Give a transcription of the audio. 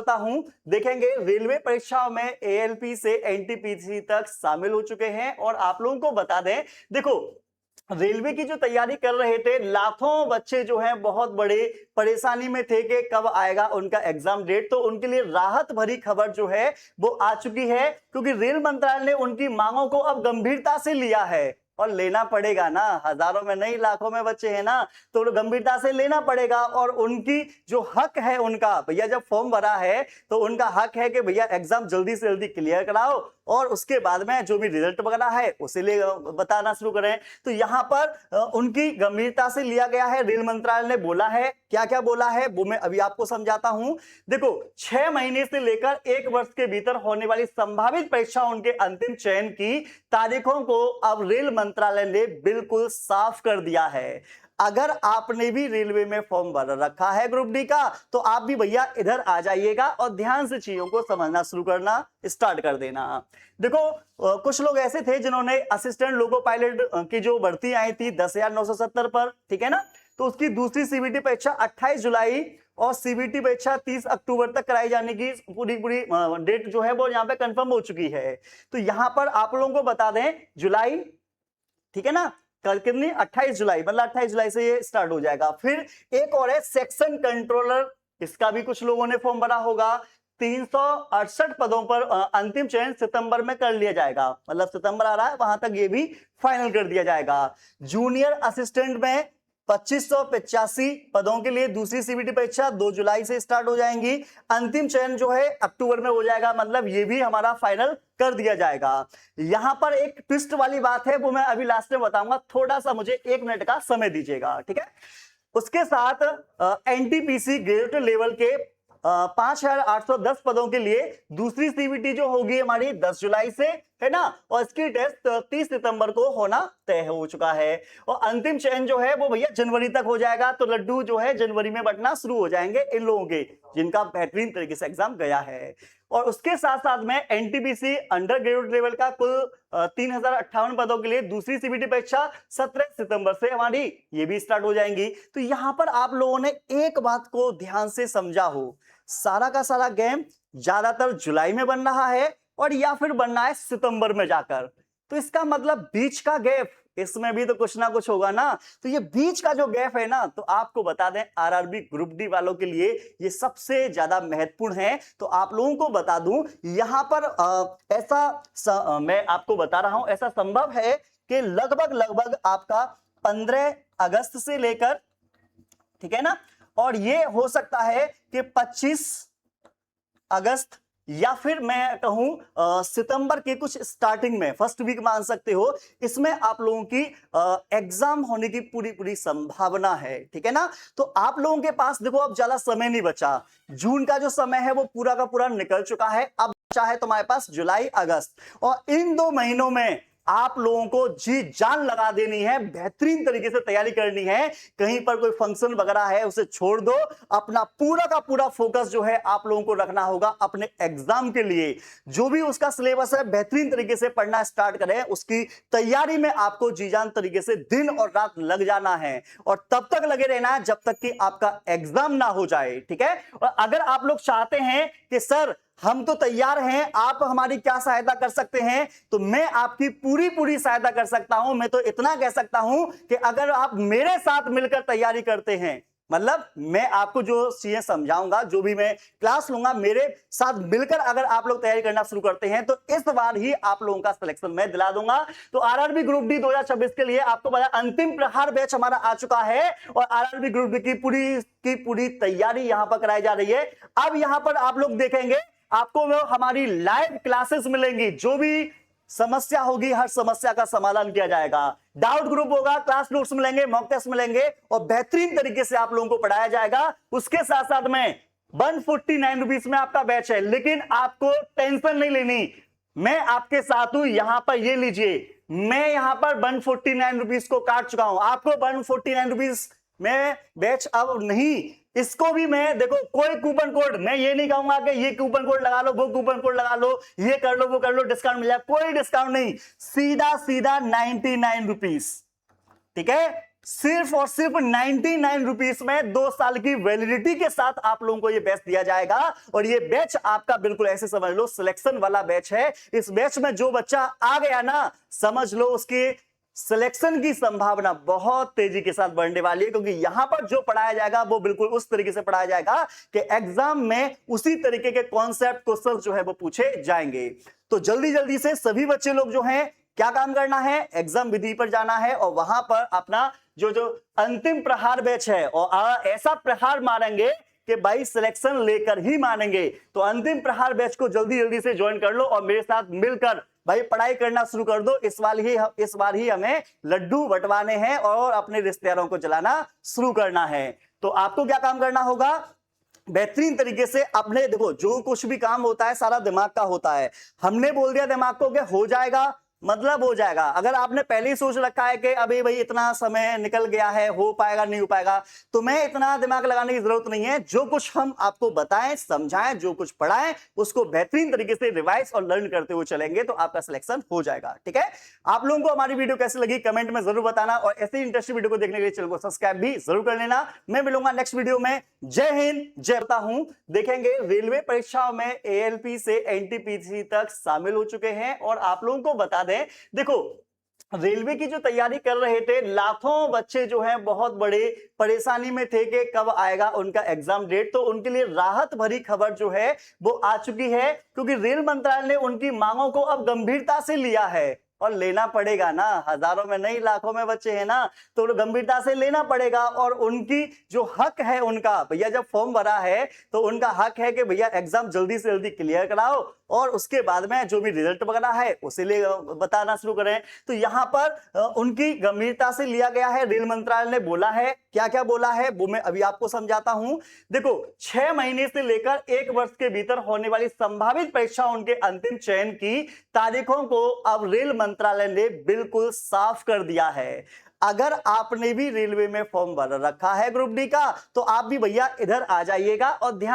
हूं, देखेंगे रेलवे परीक्षाओं में एएलपी से एनटीपीसी तक शामिल हो चुके हैं। और आप लोगों को बता दें, देखो रेलवे की जो तैयारी कर रहे थे लाखों बच्चे जो हैं बहुत बड़े परेशानी में थे कि कब आएगा उनका एग्जाम डेट। तो उनके लिए राहत भरी खबर जो है वो आ चुकी है, क्योंकि रेल मंत्रालय ने उनकी मांगों को अब गंभीरता से लिया है। और लेना पड़ेगा ना, हजारों में नहीं लाखों में बच्चे हैं ना, तो गंभीरता से लेना पड़ेगा। और उनकी जो हक है उनका, भैया जब फॉर्म भरा है तो उनका हक है कि भैया एग्जाम जल्दी से जल्दी क्लियर कराओ और उसके बाद में जो भी रिजल्ट वगैरह है उसे ले बताना शुरू करें। तो यहाँ पर उनकी गंभीरता से लिया गया है। रेल मंत्रालय ने बोला है, क्या क्या बोला है वो मैं अभी आपको समझाता हूं। देखो 6 महीने से लेकर 1 वर्ष के भीतर होने वाली संभावित परीक्षाओं उनके अंतिम चयन की तारीखों को अब रेल मंत्रालय ने बिल्कुल साफ कर दिया है। अगर आपने भी रेलवे में फॉर्म भर रखा है ग्रुप डी का, तो आप भी भैया इधर आ जाइएगा और ध्यान से चीजों को समझना शुरू करना स्टार्ट कर देना। देखो कुछ लोग ऐसे थे जिन्होंने असिस्टेंट लोको पायलट की जो भर्ती आई थी 10,970 पर, ठीक है ना, तो उसकी दूसरी सीबीटी परीक्षा 28 जुलाई और सीबीटी परीक्षा 30 अक्टूबर तक कराई जाने की पूरी डेट जो है वो यहाँ पे कंफर्म हो चुकी है। तो यहाँ पर आप लोगों को बता दें जुलाई, ठीक है ना, कल कितनी 28 जुलाई, मतलब 28 जुलाई से ये स्टार्ट हो जाएगा। फिर एक और है सेक्शन कंट्रोलर, इसका भी कुछ लोगों ने फॉर्म भरा होगा। 368 पदों पर अंतिम चयन सितंबर में कर लिया जाएगा, मतलब सितंबर आ रहा है वहां तक ये भी फाइनल कर दिया जाएगा। जूनियर असिस्टेंट में 2585 पदों के लिए दूसरी सीबीटी परीक्षा 2 जुलाई से स्टार्ट हो जाएंगी। अंतिम चयन जो है अक्टूबर में हो जाएगा, मतलब ये भी हमारा फाइनल कर दिया जाएगा। यहां पर एक ट्विस्ट वाली बात है, वो मैं अभी लास्ट में बताऊंगा, थोड़ा सा मुझे 1 मिनट का समय दीजिएगा, ठीक है। उसके साथ एनटीपीसी ग्रेजुएट लेवल के 5,810 पदों के लिए दूसरी सीबीटी जो होगी हमारी 10 जुलाई से, है ना, और इसकी टेस्ट 30 सितंबर को होना तय हो चुका है। और अंतिम चयन जो है वो भैया जनवरी तक हो जाएगा। तो लड्डू जो है जनवरी में बंटना शुरू हो जाएंगे इन लोगों के जिनका बेहतरीन तरीके से एग्जाम गया है। और उसके साथ साथ में एनटीपीसी अंडर ग्रेजुएट लेवल का कुल 3,058 पदों के लिए दूसरी सीबीटी परीक्षा 17 सितंबर से हमारी ये भी स्टार्ट हो जाएंगी। तो यहां पर आप लोगों ने एक बात को ध्यान से समझा हो, सारा का सारा गेम ज्यादातर जुलाई में बन रहा है और या फिर बनना है सितंबर में जाकर। तो इसका मतलब बीच का गैप, इसमें भी तो कुछ ना कुछ होगा ना। तो ये बीच का जो गैप है ना, तो आपको बता दें आरआरबी ग्रुप डी वालों के लिए ये सबसे ज्यादा महत्वपूर्ण है। तो आप लोगों को बता दूं यहां पर मैं आपको बता रहा हूं, ऐसा संभव है कि लगभग आपका 15 अगस्त से लेकर, ठीक है ना, और ये हो सकता है कि 25 अगस्त या फिर मैं कहूं सितंबर के कुछ स्टार्टिंग में फर्स्ट वीक मान सकते हो, इसमें आप लोगों की एग्जाम होने की पूरी संभावना है, ठीक है ना। तो आप लोगों के पास देखो अब ज्यादा समय नहीं बचा, जून का जो समय है वो पूरा का पूरा निकल चुका है। अब बचा है तुम्हारे पास जुलाई अगस्त, और इन 2 महीनों में आप लोगों को जी जान लगा देनी है, बेहतरीन तरीके से तैयारी करनी है। कहीं पर कोई फंक्शन वगैरह है उसे छोड़ दो, अपना पूरा का पूरा फोकस जो है आप लोगों को रखना होगा अपने एग्जाम के लिए। जो भी उसका सिलेबस है बेहतरीन तरीके से पढ़ना स्टार्ट करें, उसकी तैयारी में आपको जी जान तरीके से दिन और रात लग जाना है, और तब तक लगे रहना है जब तक कि आपका एग्जाम ना हो जाए, ठीक है। और अगर आप लोग चाहते हैं कि सर हम तो तैयार हैं, आप हमारी क्या सहायता कर सकते हैं, तो मैं आपकी पूरी सहायता कर सकता हूं। मैं तो इतना कह सकता हूं कि अगर आप मेरे साथ मिलकर तैयारी करते हैं, मतलब मैं आपको जो चीजें समझाऊंगा, जो भी मैं क्लास लूंगा, मेरे साथ मिलकर अगर आप लोग तैयारी करना शुरू करते हैं तो इस बार ही आप लोगों का सिलेक्शन मैं दिला दूंगा। तो आरआरबी ग्रुप डी 2026 के लिए आपको पता अंतिम प्रहार बैच हमारा आ चुका है, और आरआरबी ग्रुप डी की पूरी तैयारी यहां पर कराई जा रही है। अब यहां पर आप लोग देखेंगे आपको हमारी लाइव क्लासेस मिलेंगी, जो भी समस्या होगी हर समस्या का समाधान किया जाएगा। डाउट ग्रुप होगा, क्लास नोट्स मिलेंगे, मॉक टेस्ट मिलेंगे, और बेहतरीन तरीके से आप लोगों को पढ़ाया जाएगा। उसके साथ साथ में 149 रुपीज में आपका बैच है, लेकिन आपको टेंशन नहीं लेनी, मैं आपके साथ हूं। यहां पर ये लीजिए, मैं यहां पर 149 रुपीज को काट चुका हूं, आपको 149 रुपीज में बैच अब नहीं, इसको भी मैं देखो कोई कूपन कोड, मैं ये नहीं कहूंगा कि ये कूपन कोड लगा लो, वो कूपन कोड लगा लो, ये कर लो, वो कर लो, डिस्काउंट मिल जाए, कोई डिस्काउंट नहीं, सीधा 99 रुपीज, ठीक है। सिर्फ और सिर्फ 99 रुपीस में 2 साल की वैलिडिटी के साथ आप लोगों को ये बैच दिया जाएगा। और ये बैच आपका बिल्कुल ऐसे समझ लो सिलेक्शन वाला बैच है। इस बैच में जो बच्चा आ गया ना, समझ लो उसकी सिलेक्शन की संभावना बहुत तेजी के साथ बढ़ने वाली है, क्योंकि यहां पर जो पढ़ाया जाएगा वो बिल्कुल उस तरीके से पढ़ाया जाएगा कि एग्जाम में उसी तरीके के कॉन्सेप्ट क्वेश्चन जो है वो पूछे जाएंगे। तो जल्दी जल्दी से सभी बच्चे लोग जो हैं क्या काम करना है, एग्जाम विधि पर जाना है और वहां पर अपना जो जो अंतिम प्रहार बैच है और ऐसा प्रहार मारेंगे कि भाई सिलेक्शन लेकर ही मानेंगे। तो अंतिम प्रहार बैच को जल्दी जल्दी से ज्वाइन कर लो और मेरे साथ मिलकर भाई पढ़ाई करना शुरू कर दो। इस बार ही हमें लड्डू बंटवाने हैं और अपने रिश्तेदारों को जलाना शुरू करना है। तो आपको क्या काम करना होगा, बेहतरीन तरीके से अपने, देखो जो कुछ भी काम होता है सारा दिमाग का होता है। हमने बोल दिया दिमाग को कि हो जाएगा, मतलब हो जाएगा। अगर आपने पहले ही सोच रखा है कि अभी भाई इतना समय निकल गया है, हो पाएगा नहीं हो पाएगा, तो मैं इतना दिमाग लगाने की जरूरत नहीं है। जो कुछ हम आपको बताएं, समझाएं, जो कुछ पढ़ाएं उसको बेहतरीन तरीके से रिवाइज और लर्न करते हुए चलेंगे तो आपका सिलेक्शन हो जाएगा। ठीक है, आप लोगों को हमारी वीडियो कैसी लगी कमेंट में जरूर बताना और ऐसे इंटरेस्टिंग वीडियो को देखने के लिए चैनल को सब्सक्राइब भी जरूर कर लेना। मैं मिलूंगा नेक्स्ट वीडियो में। जय हिंद, जय भारत हूं। देखेंगे रेलवे परीक्षाओं में एएलपी से एनटीपीसी तक शामिल हो चुके हैं और आप लोगों को बता दें, देखो रेलवे की जो तैयारी कर रहे थे लाखों बच्चे जो हैं बहुत बड़े परेशानी में थे कि कब आएगा उनका एग्जाम डेट। तो उनके लिए राहत भरी खबर जो है वो आ चुकी है, क्योंकि रेल मंत्रालय ने उनकी मांगों को अब गंभीरता से लिया है और लेना पड़ेगा ना। हजारों में नहीं लाखों में बच्चे हैं ना, तो गंभीरता से लेना पड़ेगा। और उनकी जो हक है उनका, भैया जब फॉर्म भरा है तो उनका हक है कि भैया एग्जाम जल्दी से जल्दी क्लियर कराओ और उसके बाद में जो भी रिजल्ट वगैरह है उसे ले बताना शुरू करें। तो यहां पर उनकी गंभीरता से लिया गया है। रेल मंत्रालय ने बोला है, क्या क्या बोला है वो मैं अभी आपको समझाता हूं। देखो 6 महीने से लेकर 1 वर्ष के भीतर होने वाली संभावित परीक्षाओं उनके अंतिम चयन की तारीखों को अब रेल मंत्रालय ने बिल्कुल साफ कर दिया है। अगर आपने भी रेलवे में फॉर्म भर रखा है ग्रुप डी का तो आप भी भैया इधर आ जाइएगा और ध्यान